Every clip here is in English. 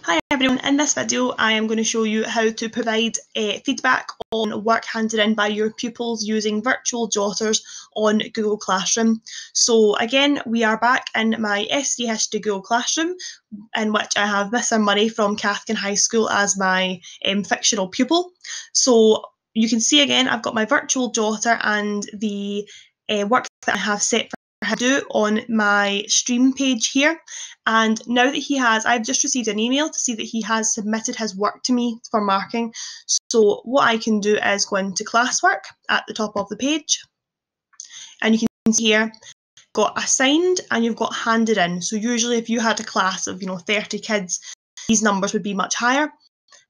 Hi everyone, in this video I am going to show you how to provide feedback on work handed in by your pupils using virtual Jotters on Google Classroom. So again, we are back in my SD History Google Classroom, in which I have Mr Murray from Cathkin High School as my fictional pupil. So you can see again I've got my virtual Jotter and the work that I have set for him to do on my stream page here. And now that I've just received an email to see that he has submitted his work to me for marking. So what I can do is go into classwork at the top of the page, and you can see here got assigned and you've got handed in. So usually if you had a class of 30 kids, these numbers would be much higher.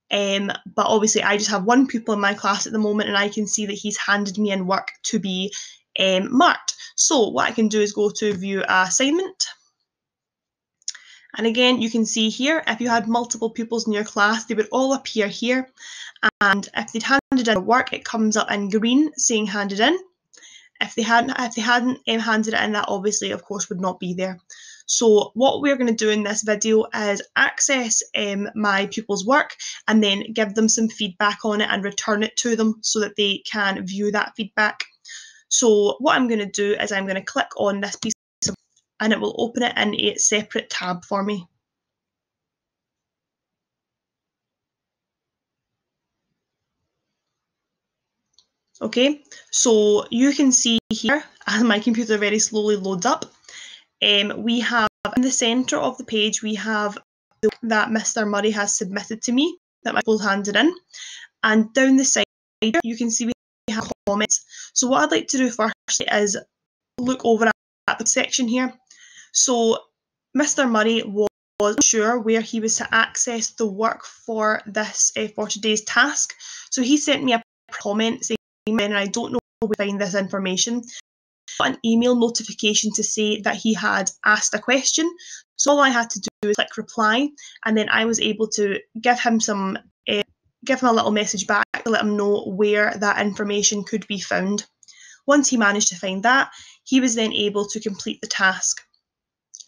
But obviously I just have one pupil in my class at the moment, and I can see that he's handed me in work to be marked. So what I can do is go to view assignment. And again, you can see here, if you had multiple pupils in your class, they would all appear here. And if they'd handed in work, it comes up in green saying handed in. If they hadn't handed it in, that obviously, of course, would not be there. So what we're going to do in this video is access my pupils' work and then give them some feedback on it and return it to them so that they can view that feedback. So what I'm going to do is I'm going to click on this piece and it will open it in a separate tab for me. Okay, so you can see here, as my computer very slowly loads up, we have in the centre of the page, we have the work that Mr Murray has submitted to me, that my pupil handed in, and down the side here, you can see we have comments. So what I'd like to do firstly is look over at the section here. So Mr Murray was unsure where he was to access the work for this for today's task. So he sent me a comment saying, and I don't know where to find this information. I got an email notification to say that he had asked a question. So all I had to do was click reply, and then I was able to give him a little message back to let him know where that information could be found. Once he managed to find that, he was then able to complete the task.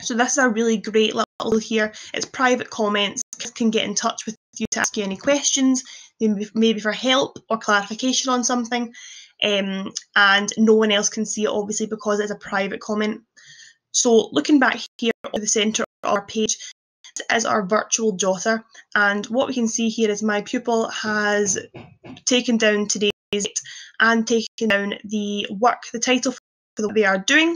So this is a really great little here. It's private comments. Kids can get in touch with you to ask you any questions, maybe for help or clarification on something, and no one else can see it obviously because it's a private comment. So looking back here at the centre of our page, this is our virtual Jotter, and what we can see here is my pupil has taken down today's date and taken down the work, the title for what they are doing,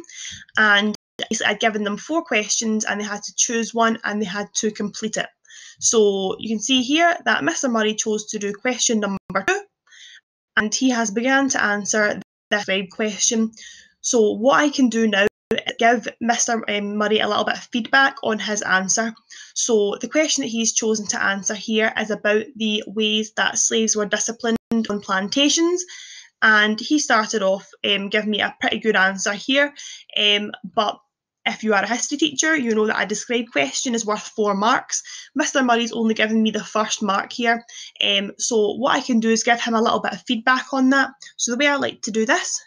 and I'd given them 4 questions and they had to choose one and they had to complete it. So you can see here that Mr Murray chose to do question number 2, and he has begun to answer this question. So what I can do now is give Mr Murray a little bit of feedback on his answer. So the question that he's chosen to answer here is about the ways that slaves were disciplined on plantations. And he started off giving me a pretty good answer here, but if you are a history teacher, you know that a described question is worth 4 marks. Mr Murray's only given me the first mark here, so what I can do is give him a little bit of feedback on that. So the way I like to do this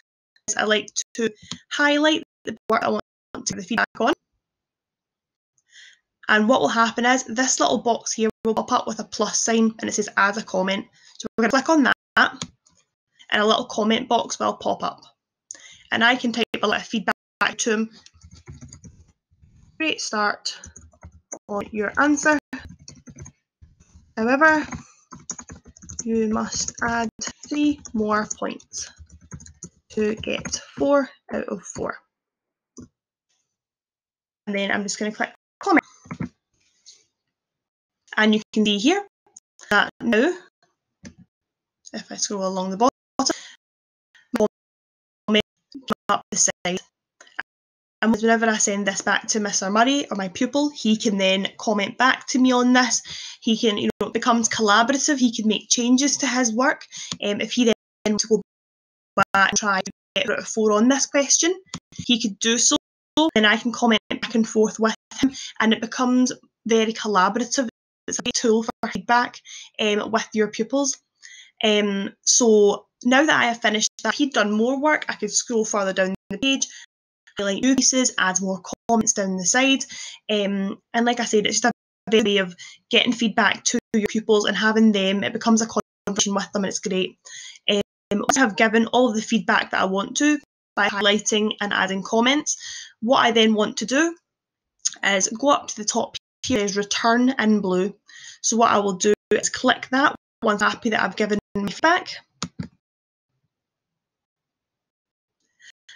is I like to highlight the work I want to give the feedback on. And what will happen is this little box here will pop up with a plus sign and it says add a comment. So we're going to click on that, and a little comment box will pop up. And I can type a little feedback back to him. Great start on your answer. However, you must add 3 more points to get 4 out of 4. And then I'm just going to click comment. And you can see here that now, if I scroll along the bottom, comment up the side. And whenever I send this back to Mr Murray or my pupil, he can then comment back to me on this. He can, it becomes collaborative. He can make changes to his work. If he then wants to go back and try to get out of 4 on this question, he could do so. Then I can comment back and forth with him, and it becomes very collaborative. It's a great tool for feedback with your pupils. So now that I have finished that, he'd done more work, I could scroll further down the page, highlight new pieces, add more comments down the side, and like I said, it's just a a way of getting feedback to your pupils and having them, it becomes a conversation with them, and it's great. I also have given all of the feedback that I want to by highlighting and adding comments. What I then want to do is go up to the top here, is return in blue. So what I will do is click that once I'm happy that I've given my feedback.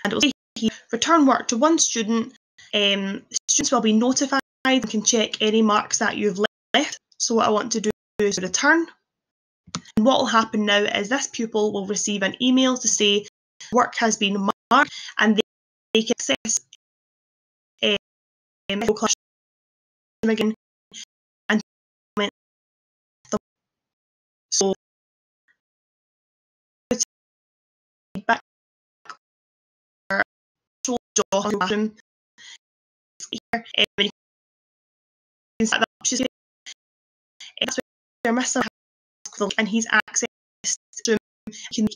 And it will say here, return work to one student. Students will be notified and can check any marks that you've left. So what I want to do is return. And what will happen now is this pupil will receive an email to say work has been marked, and they can access classroom again and comment them. So feedback classroom here, when you can set that up, that's where Mr. has and he's accessed to, you can